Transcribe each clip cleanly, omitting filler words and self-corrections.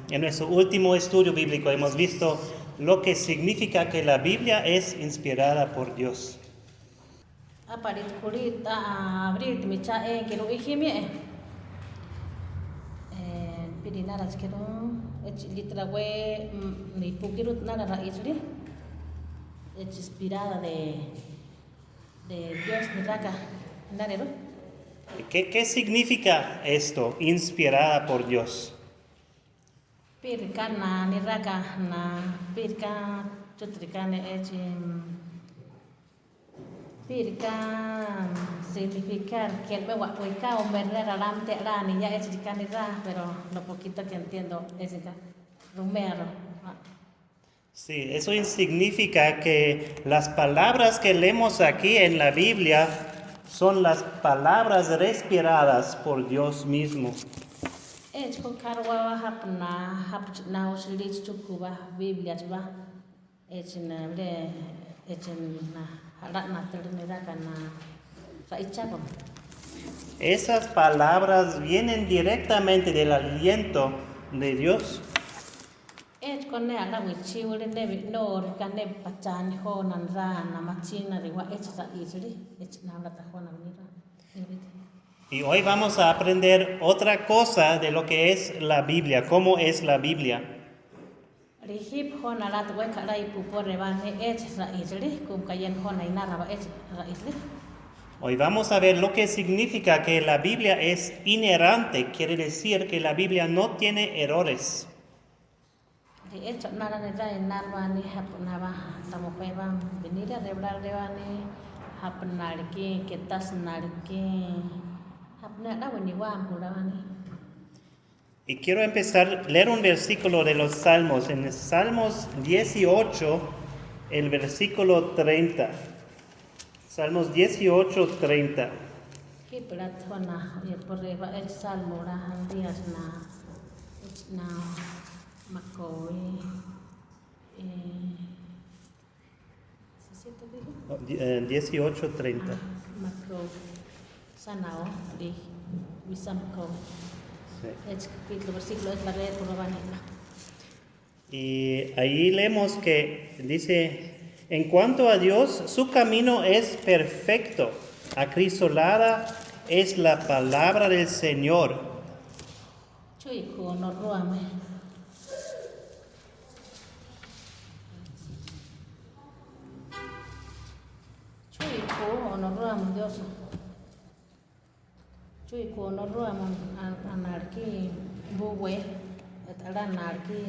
En nuestro último estudio bíblico hemos visto lo que significa que la Biblia es inspirada por Dios. Aparit kulit abrit micha kilo ihimi pidinara kilo litra we ni pukirut nara raisri es inspirada de Dios niraka narero. ¿Qué significa esto, inspirada por Dios? Pirka na niraka na pirka chutrikane pirka significar que me voy a comer ram te rani ya es canira, pero lo poquito que entiendo es que rumero. Sí, eso significa que las palabras que leemos aquí en la Biblia son las palabras respiradas por Dios mismo. Es con carwa hapna uslich chukuba Biblia chba es na haratna ternera kana raichabo. Esas palabras vienen directamente del aliento de Dios. Es con la wichiule ne no kane pachan ho nan ra na machina riwa es ra isri es na la tajona mira. Y hoy vamos a aprender otra cosa de lo que es la Biblia, cómo es la Biblia. Rihip honarat wekala ipuporevane es ra isri kum kayen hona inara es ra isri. Hoy vamos a ver lo que significa que la Biblia es inerrante, quiere decir que la Biblia no tiene errores. De hecho, nada de la narvani hapunaba tamopeban venir a rebrar revani hapunarki que tas narki hapnada weniwam huravani. Y quiero empezar a leer un versículo de los Salmos, en Salmos 18, el versículo 30. Salmos 18, 30. Que platona y por reba el salmo rahandias na Macoy 18:30. Macro Sanao di Wisamco. Es capítulo versículo es la red por la vanilla. Y ahí leemos que dice, en cuanto a Dios, su camino es perfecto, acrisolada es la palabra del Señor. Chuico no ruame. Chuico no ruame Dios. Chuico no ruame anarquí buwe. Eta anarquí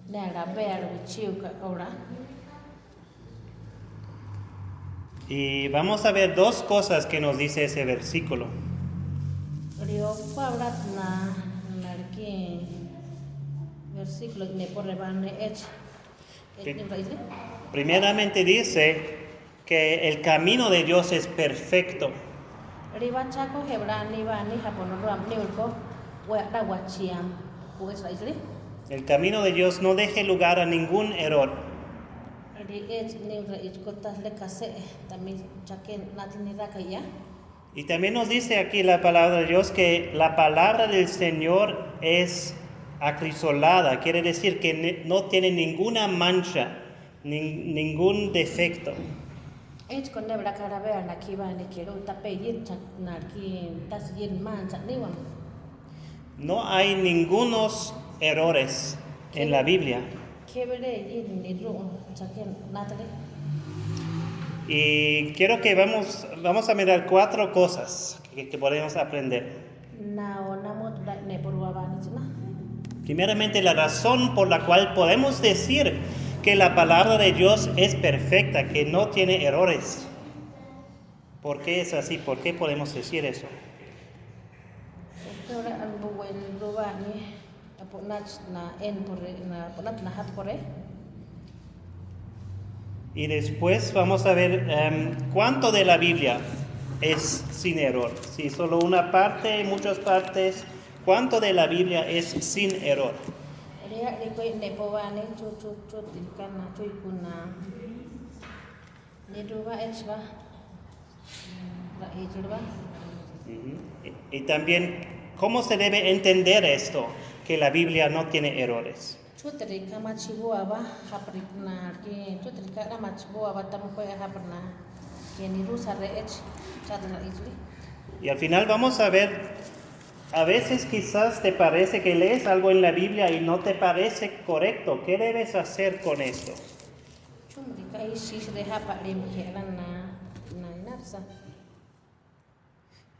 nera ver wichiuka ora. Y vamos a ver dos cosas que nos dice ese versículo. Rio Pablat na narki versículo ne por rebane Primeramente dice que el camino de Dios es perfecto. Riba chaco hebrani bani japono ram niulko wa da wachiam pues raisli. El camino de Dios no deja lugar a ningún error. Y también nos dice aquí la palabra de Dios que la palabra del Señor es acrisolada, quiere decir que no tiene ninguna mancha, ningún defecto. No hay ningunos errores en la Biblia. Y quiero que vamos a mirar 4 cosas que podemos aprender. Primeramente, la razón por la cual podemos decir que la palabra de Dios es perfecta, que no tiene errores. ¿Por qué es así? ¿Por qué podemos decir eso? Y después vamos a ver cuánto de la Biblia es sin error. Si solo una parte, muchas partes, cuánto de la Biblia es sin error. Y también, ¿cómo se debe entender esto? que la Biblia no tiene errores. Chutrika machibua ba haprikna ki chutrika la machibua ba tampoco haprna que ni rusa reech chatna isli. Y al final vamos a ver, a veces quizás te parece que lees algo en la Biblia y no te parece correcto. ¿Qué debes hacer con esto? Chumrika isis de haprim kelana na inarsa.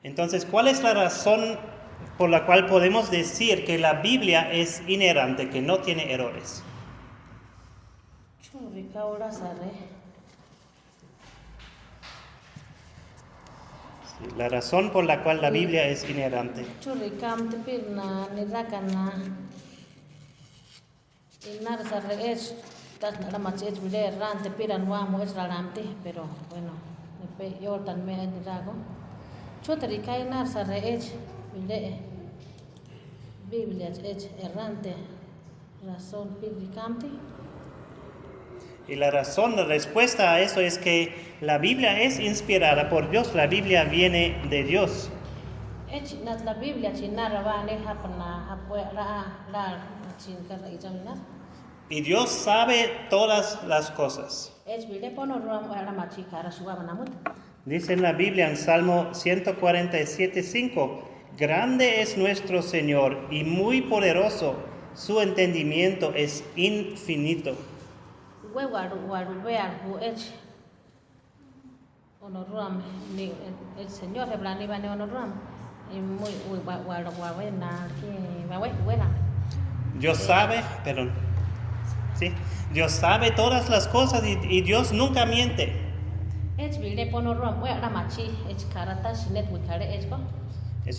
Entonces, ¿cuál es la razón por la cual podemos decir que la Biblia es inerrante, que no tiene errores? Chumrika ora sare. La razón por la cual la Biblia es inerrante. Churrikam tipirna nirakana inarsa reech tas na machech bile ran tipiran wa mo es raramti, pero bueno, nepe yortan me nirago. Chutrika inarsa reech bile Biblia es errante, razón pidicanti. Y la razón, la respuesta a eso es que la Biblia es inspirada por Dios, la Biblia viene de Dios. Nat la Biblia chinara va ne hapna hapue la chinkara ijamna. Y Dios sabe todas las cosas. Bile pono ram era machikara suaba namut. Dice en la Biblia en Salmo 147:5, grande es nuestro Señor y muy poderoso, su entendimiento es infinito. Honoram ni el Señor hebrani va ne honoram y muy buena que buena. Dios sabe, perdón. Sí, Dios sabe todas las cosas y Dios nunca miente. Eso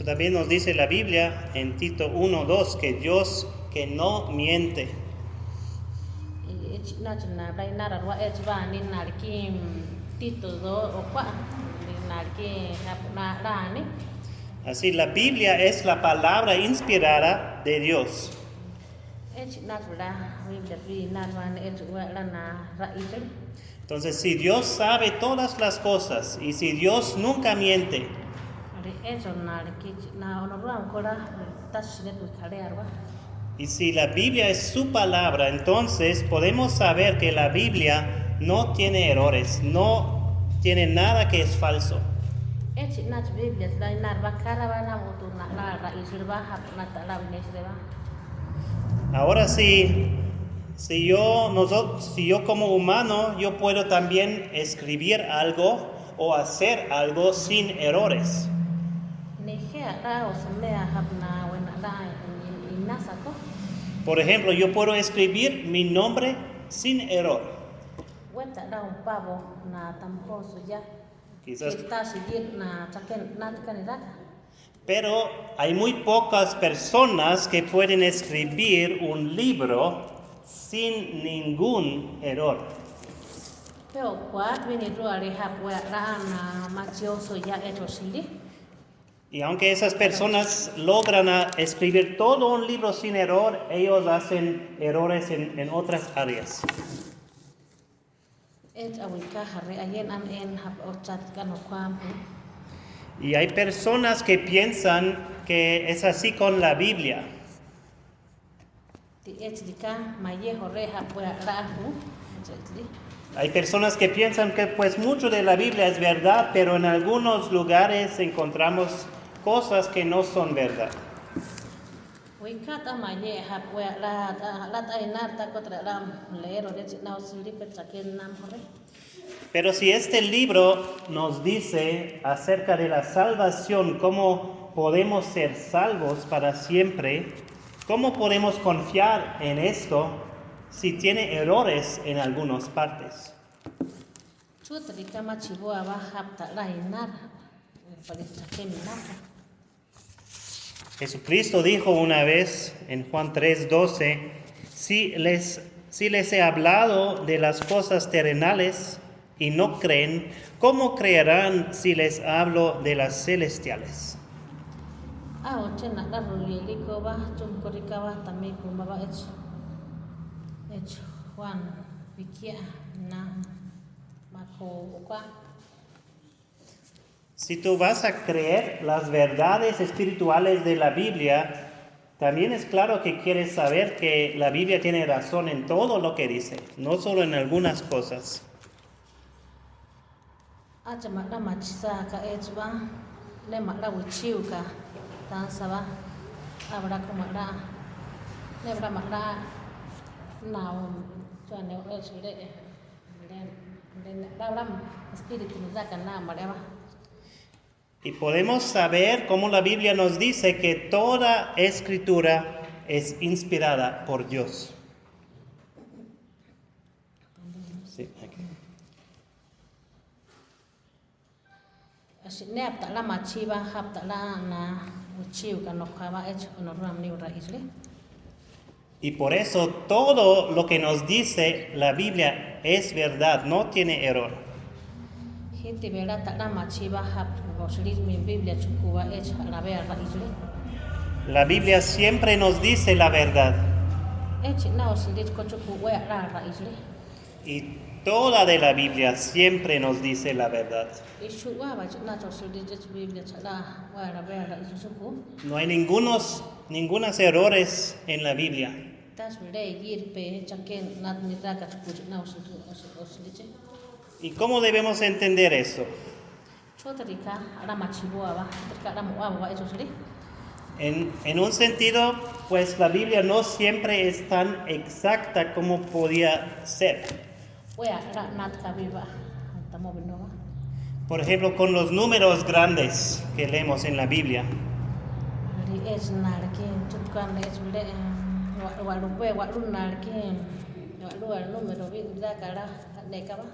también nos dice la Biblia en Tito 1:2, que Dios que no miente. Así, la Biblia es la palabra inspirada de Dios. Entonces, si Dios sabe todas las cosas y si Dios nunca miente, y si la Biblia es su palabra, entonces podemos saber que la Biblia no tiene errores, no tiene nada que es falso. Ahora si yo como humano, yo puedo también escribir algo o hacer algo sin errores. Por ejemplo, yo puedo escribir mi nombre sin error. Quizás, pero hay muy pocas personas que pueden escribir un libro sin ningún error. Y aunque esas personas logran escribir todo un libro sin error, ellos hacen errores en otras áreas. Y hay personas que piensan que es así con la Biblia. Hay personas que piensan que pues mucho de la Biblia es verdad, pero en algunos lugares encontramos cosas que no son verdad. Pero si este libro nos dice acerca de la salvación, cómo podemos ser salvos para siempre, ¿cómo podemos confiar en esto si tiene errores en algunas partes? Jesucristo dijo una vez en Juan 3:12, si les he hablado de las cosas terrenales y no creen, ¿cómo creerán si les hablo de las celestiales? Si tú vas a creer las verdades espirituales de la Biblia, también es claro que quiere saber que la Biblia tiene razón en todo lo que dice, no solo en algunas cosas. Aja makna machisa ka ejba le makna wichiu ka tan saba abra ko makna le bra makna now chuan ne chule den dabram espíritu nos da kana mareba. Y podemos saber cómo la Biblia nos dice que toda escritura es inspirada por Dios. Sí, aquí. Así ne apta la machiba apta la na wichiu ka no khaba ech no ram ni ura isle. Y por eso todo lo que nos dice la Biblia es verdad, no tiene error. Hiti bela ta la machiba hap roslis mi Biblia chukuba ech la ver ra isle. La Biblia siempre nos dice la verdad. Ech na oslis ko chuku we ra isle. Y toda de la Biblia siempre nos dice la verdad. Ishuwa ba na oslis Biblia chala wa ra ver ra isle chuku. No hay ningunos errores en la Biblia. Tas bele gir pe chaken nat ni ra ka chuku na oslis. ¿Y cómo debemos entender eso? Chotrika la machiboa ba trika la moa ba eso sri. En un sentido, pues la Biblia no siempre es tan exacta como podía ser. Wea ra nat ka biba tamo binova. Por ejemplo, con los números grandes que leemos en la Biblia. Ri es narkin tutkan es bele wa rupe wa runarkin wa número vida cara de caba.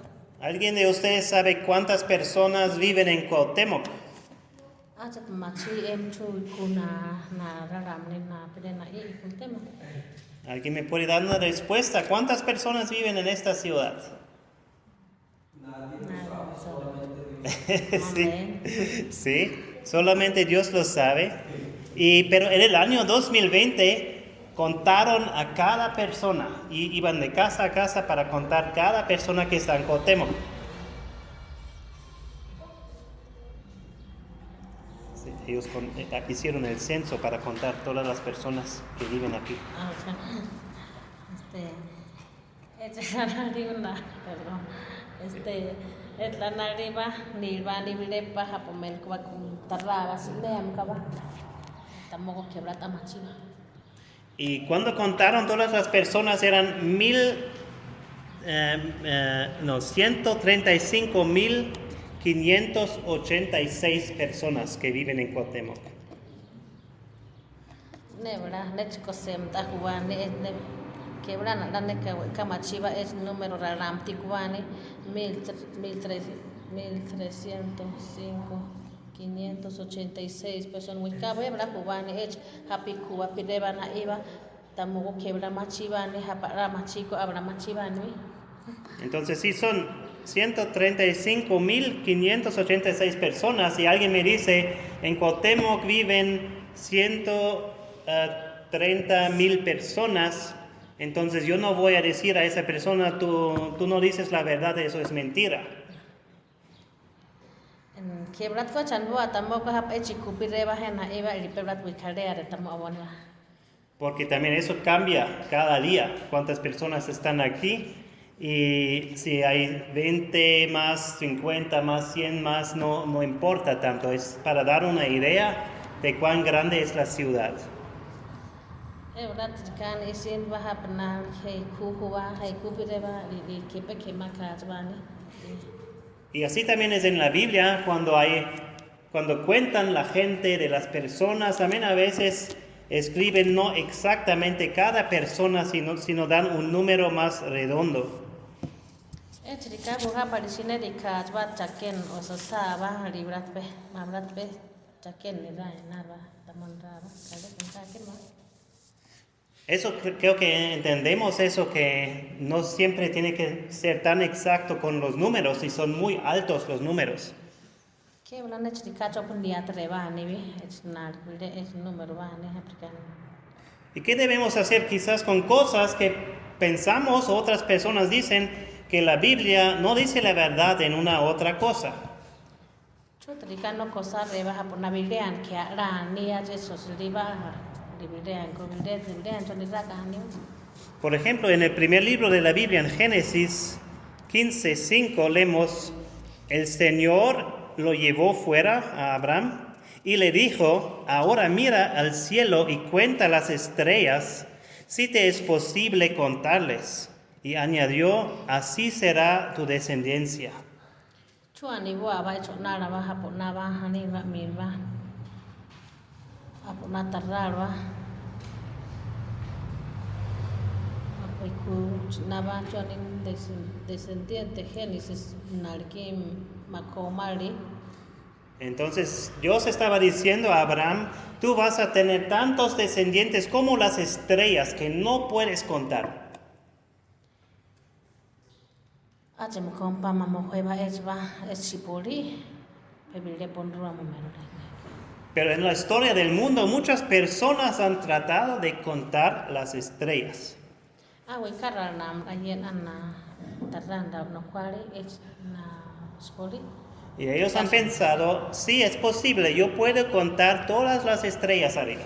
¿Alguien de ustedes sabe cuántas personas viven en Cuauhtémoc? Achat machi em chu kuna na raram ni na pedena I Cuauhtémoc. ¿Alguien me puede dar una respuesta? ¿Cuántas personas viven en esta ciudad? Sí, solamente Dios lo sabe. Pero en el año 2020 contaron a cada persona y iban de casa a casa para contar cada persona que está en Cuauhtémoc. Sí, ellos hicieron el censo para contar todas las personas que viven aquí. Y cuando contaron todas las personas eran 135,586 personas que viven en Cuauhtémoc. Quebran la neca camachiva es número raram ticuane 1305 586 personas muy cabe bra cubane ech happy cuba pideba na iba tamugo quebra machivane hapara machico abra machivane. Entonces sí son 135,586 personas y alguien me dice en Cuauhtémoc viven 130,000 personas. Entonces yo no voy a decir a esa persona, tú no dices la verdad, eso es mentira. Porque también eso cambia cada día, cuántas personas están aquí. Y si hay 20 más, 50 más, 100 más, no importa tanto. Es para dar una idea de cuán grande es la ciudad. Y así también es en la Biblia, cuando cuentan la gente de las personas, también a veces escriben no exactamente cada persona, sino dan un número más redondo. Eso creo que entendemos eso, que no siempre tiene que ser tan exacto con los números y son muy altos los números. ¿Y qué debemos hacer quizás con cosas que pensamos o otras personas dicen que la Biblia no dice la verdad en una otra cosa? Por ejemplo, en el primer libro de la Biblia, en Génesis 15:5, leemos, el Señor lo llevó fuera a Abraham y le dijo, ahora mira al cielo y cuenta las estrellas, si te es posible contarles. Y añadió, así será tu descendencia. Entonces Dios estaba diciendo a Abraham, tú vas a tener tantos descendientes como las estrellas que no puedes contar. Pero en la historia del mundo muchas personas han tratado de contar las estrellas. Y ellos han pensado, sí, es posible, yo puedo contar todas las estrellas arriba.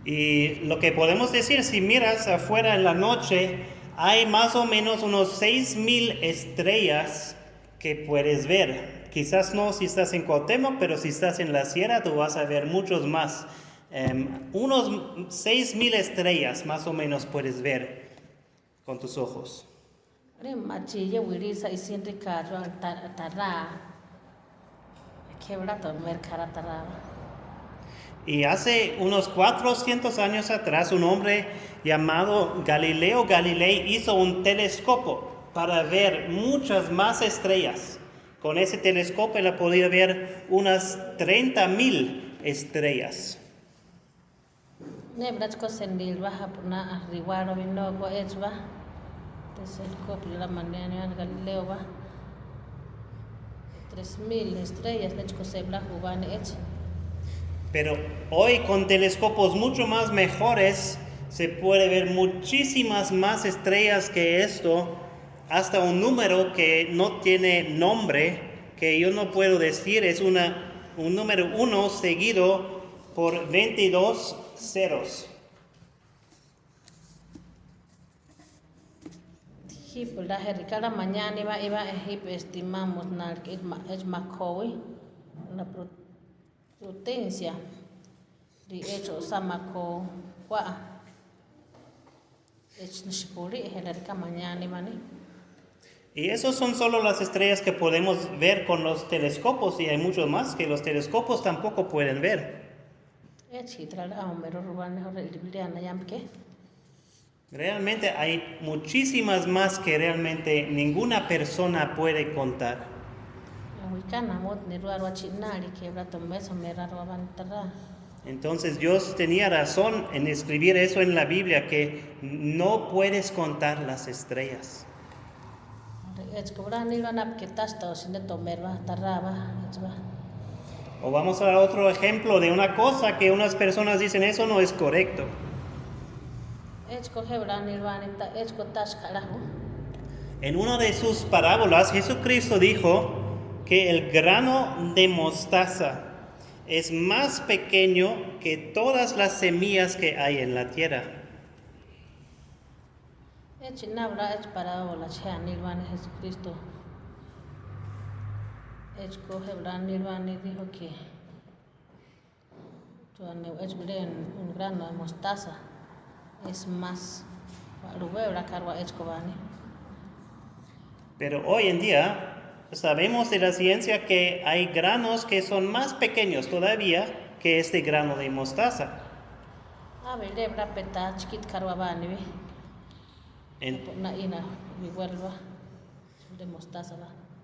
Y lo que podemos decir, si miras afuera en la noche, hay más o menos unos 6,000 estrellas que puedes ver. Quizás no si estás en Cuauhtémoc, pero si estás en la sierra, tú vas a ver muchos más. Unos 6,000 estrellas más o menos puedes ver con tus ojos. Y hace unos 400 años atrás, un hombre llamado Galileo Galilei hizo un telescopio para ver muchas más estrellas. Con ese telescopio él podía ver unas 30,000 estrellas. Pero hoy con telescopios mucho más mejores se puede ver muchísimas más estrellas que esto, hasta un número que no tiene nombre, que yo no puedo decir, es un número 1 seguido por 22 ceros. Cada mañana iba estimamos es macowi la potencia de hecho samaco qua es nishpuri cada mañana Y esos son solo las estrellas que podemos ver con los telescopios, y hay muchos más que los telescopios tampoco pueden ver. Realmente hay muchísimas más que realmente ninguna persona puede contar. Entonces Dios tenía razón en escribir eso en la Biblia, que no puedes contar las estrellas. O vamos a otro ejemplo de una cosa que unas personas dicen, eso no es correcto. En una de sus parábolas, Jesucristo dijo que el grano de mostaza es más pequeño que todas las semillas que hay en la tierra. Jesucristo dijo que un grano de mostaza es más. Pero hoy en día sabemos de la ciencia que hay granos que son más pequeños todavía que este grano de mostaza.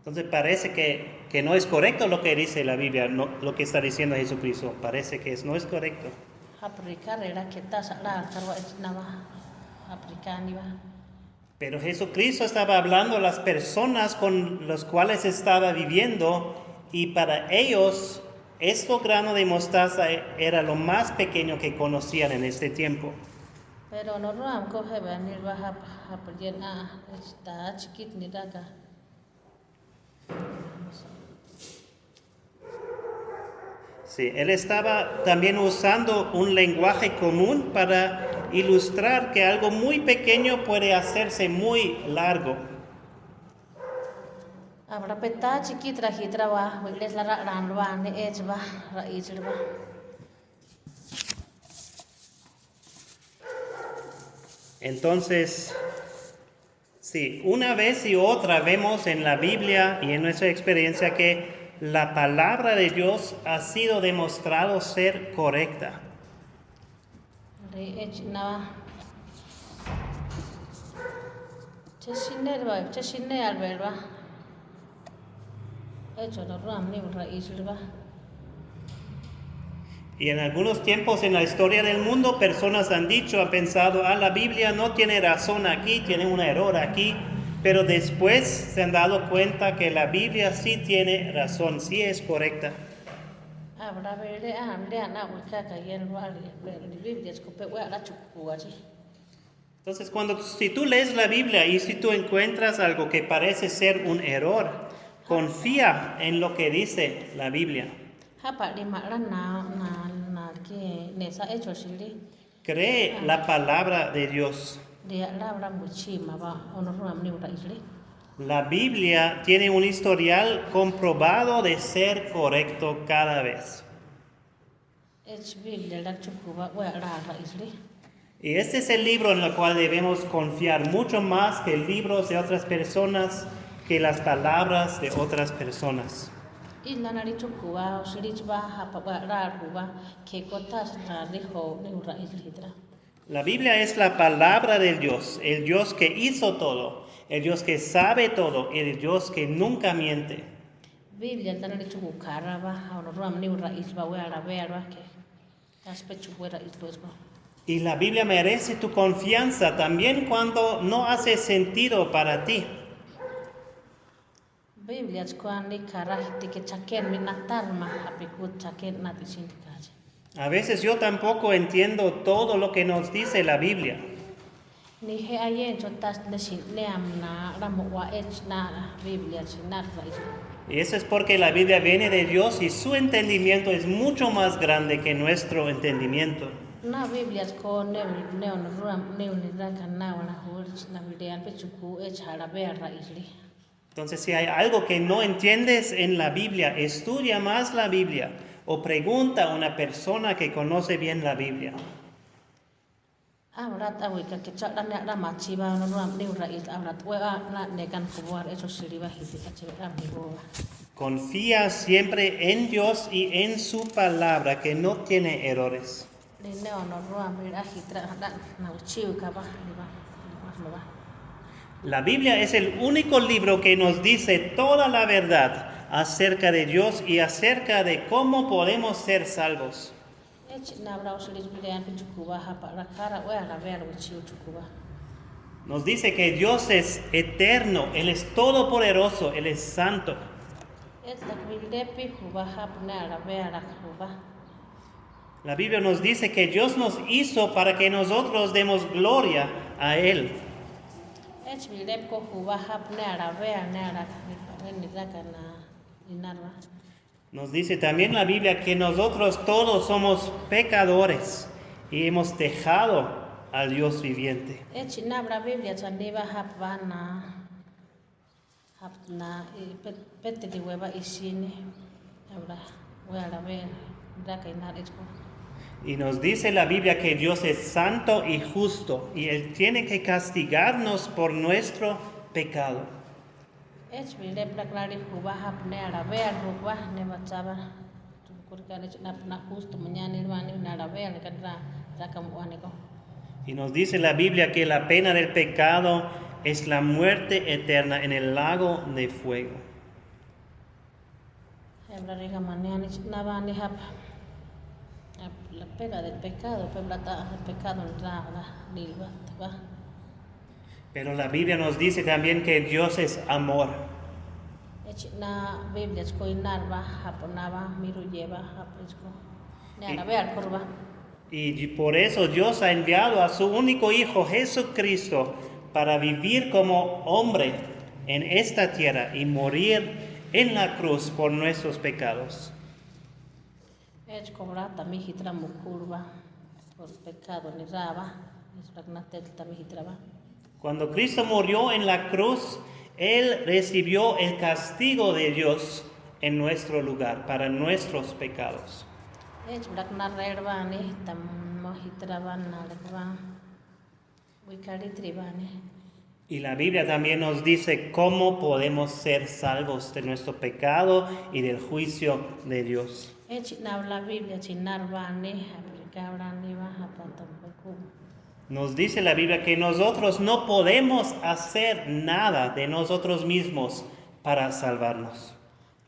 Entonces parece que no es correcto lo que dice la Biblia, no, lo que está diciendo Jesucristo. Parece que no es correcto. Pero Jesucristo estaba hablando a las personas con las cuales estaba viviendo, y para ellos este grano de mostaza era lo más pequeño que conocían en este tiempo. Sí, él estaba también usando un lenguaje común para ilustrar que algo muy pequeño puede hacerse muy largo. Abra peta chiquitra hitrawa, wiles la ranwa ne echba, raizba. Entonces, sí, una vez y otra vemos en la Biblia y en nuestra experiencia que la palabra de Dios ha sido demostrado ser correcta. Re echna. Cheshine alberba. Hecho lo ram ni raizba. Y en algunos tiempos en la historia del mundo, personas han pensado, la Biblia no tiene razón aquí, tiene un error aquí, pero después se han dado cuenta que la Biblia sí tiene razón, sí es correcta. Entonces, si tú lees la Biblia y si tú encuentras algo que parece ser un error, confía en lo que dice la Biblia. Cree la palabra de Dios. La Biblia tiene un historial comprobado de ser correcto cada vez. Y este es el libro en el cual debemos confiar mucho más que libros de otras personas, que las palabras de otras personas. La Biblia es la palabra del Dios, el Dios que hizo todo, el Dios que sabe todo, el Dios que nunca miente. Y la Biblia merece tu confianza también cuando no hace sentido para ti. A veces yo tampoco entiendo todo lo que nos dice la Biblia. Y eso es porque la Biblia viene de Dios y su entendimiento es mucho más grande que nuestro entendimiento. Entonces, si hay algo que no entiendes en la Biblia, estudia más la Biblia o pregunta a una persona que conoce bien la Biblia. Confía siempre en Dios y en su palabra que no tiene errores. La Biblia es el único libro que nos dice toda la verdad acerca de Dios y acerca de cómo podemos ser salvos. Nos dice que Dios es eterno, Él es todopoderoso, Él es santo. La Biblia nos dice que Dios nos hizo para que nosotros demos gloria a Él. Nos dice también la Biblia que nosotros todos somos pecadores y hemos dejado al Dios viviente. Y nos dice la Biblia que Dios es santo y justo y Él tiene que castigarnos por nuestro pecado. Y nos dice la Biblia que la pena del pecado es la muerte eterna en el lago de fuego. La pena del pecado, Pero la Biblia nos dice también que Dios es amor. Y por eso Dios ha enviado a su único Hijo Jesucristo para vivir como hombre en esta tierra y morir en la cruz por nuestros pecados. Cobra también hitra mukurva por pecado ni raba. Es ragnatel también hitraba. Cuando Cristo murió en la cruz, Él recibió el castigo de Dios en nuestro lugar, para nuestros pecados. Ragnar rerva ni tamo hitraba nalva. Wikaritribani. Y la Biblia también nos dice cómo podemos ser salvos de nuestro pecado y del juicio de Dios. La Biblia chinarvani aplicabrani baja tampoco. Nos dice la Biblia que nosotros no podemos hacer nada de nosotros mismos para salvarnos.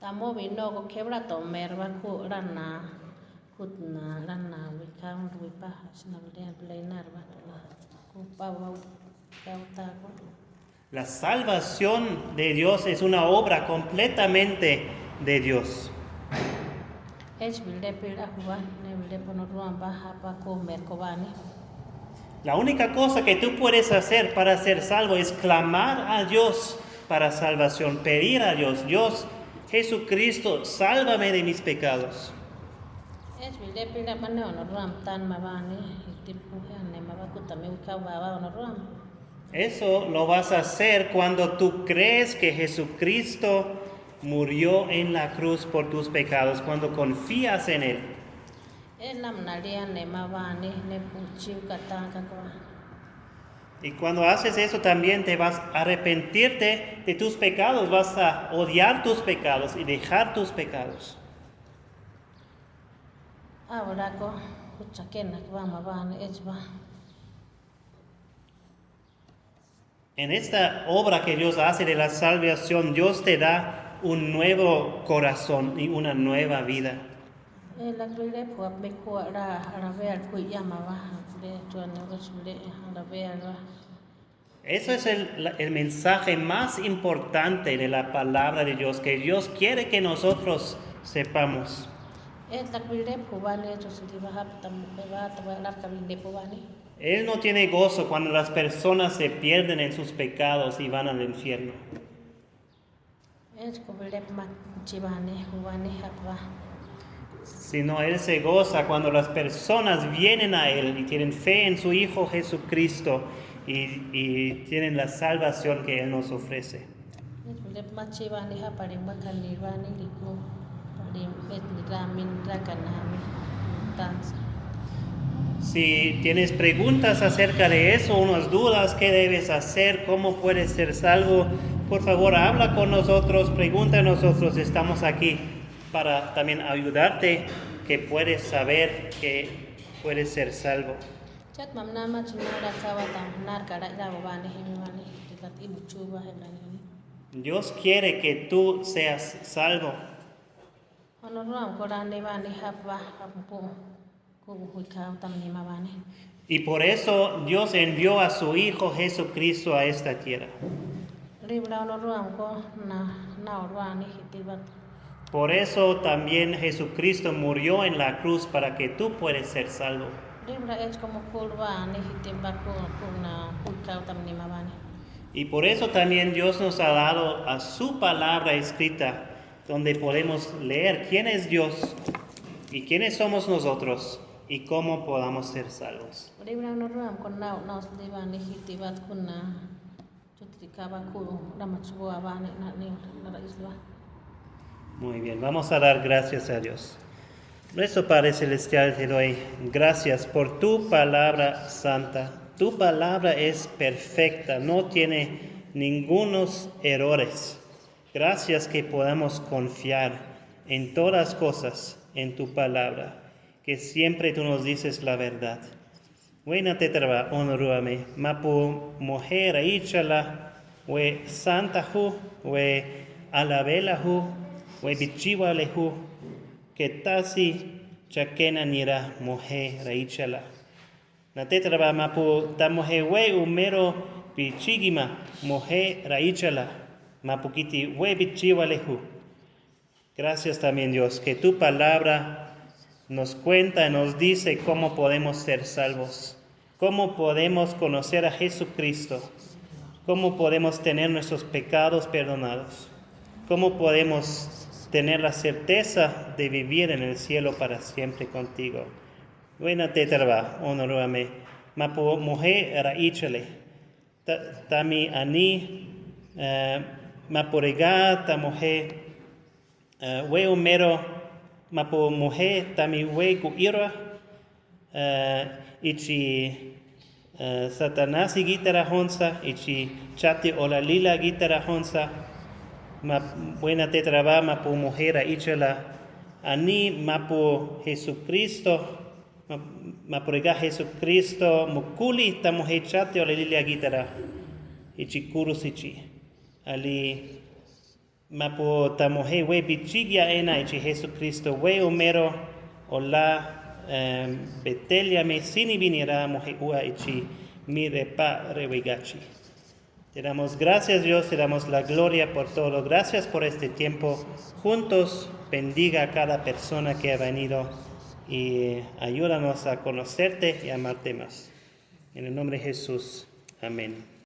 Tamo vino quebra tomerva rana kutna rana wikam wipa sinabria pleinarva La salvación de Dios es una obra completamente de Dios. La única cosa que tú puedes hacer para ser salvo es clamar a Dios para salvación, pedir a Dios, Dios Jesucristo, sálvame de mis pecados. Eso lo vas a hacer cuando tú crees que Jesucristo murió en la cruz por tus pecados, cuando confías en Él. Y cuando haces eso también te vas a arrepentirte de tus pecados, vas a odiar tus pecados y dejar tus pecados. En esta obra que Dios hace de la salvación, Dios te da un nuevo corazón y una nueva vida. Eso es el mensaje más importante de la palabra de Dios, que Dios quiere que nosotros sepamos. Él no tiene gozo cuando las personas se pierden en sus pecados y van al infierno. Sino Él se goza cuando las personas vienen a Él y tienen fe en su Hijo Jesucristo y tienen la salvación que Él nos ofrece. Si tienes preguntas acerca de eso, unas dudas, qué debes hacer, cómo puedes ser salvo, por favor habla con nosotros, pregunta a nosotros, estamos aquí para también ayudarte, que puedes saber que puedes ser salvo. Dios quiere que tú seas salvo. Y por eso Dios envió a su Hijo Jesucristo a esta tierra. Por eso también Jesucristo murió en la cruz para que tú puedas ser salvo. Y por eso también Dios nos ha dado a su palabra escrita, donde podemos leer quién es Dios y quiénes somos nosotros y cómo podamos ser salvos. Muy bien, vamos a dar gracias a Dios. Nuestro Padre Celestial, te doy gracias por tu palabra santa. Tu palabra es perfecta, no tiene ningunos errores. Gracias que podamos confiar en todas cosas en tu palabra, que siempre tú nos dices la verdad. Buena te traba, honoruame, mapu mujer aichala, we santa hu, we alabela hu, we bichiwale hu, que tasi chakena nira mujer aichala. Na te traba mapu ta mujer we umero bichigima, mujer aichala, mapu kiti we bichiwale hu. Gracias también, Dios, que tu palabra nos cuenta y nos dice cómo podemos ser salvos, cómo podemos conocer a Jesucristo, cómo podemos tener nuestros pecados perdonados. ¿cómo podemos tener la certeza de vivir en el cielo para siempre contigo? Buena tetraba, honorame, mapo mujer raichele, tami ani, maporega, ta mujer, we umero, mapo mujer, tami we kuira, ichi Satanás y guitarra honsa, ichi chati ola lila guitarra honsa, buena tetraba, mapo mujer raichela, ani mapo Jesucristo, maporega Jesucristo, mukuli ta mujer chati ola lila guitarra, ichi kurus ichi, ali mapo ta mujer we bichigia ena ichi Jesucristo, we umero ola betelia me sini vinira mujer ua ichi mi repa rewegachi. Te damos gracias, Dios, te damos la gloria por todo. Gracias por este tiempo juntos. Bendiga a cada persona que ha venido y ayúdanos a conocerte y amarte más. En el nombre de Jesús. Amén.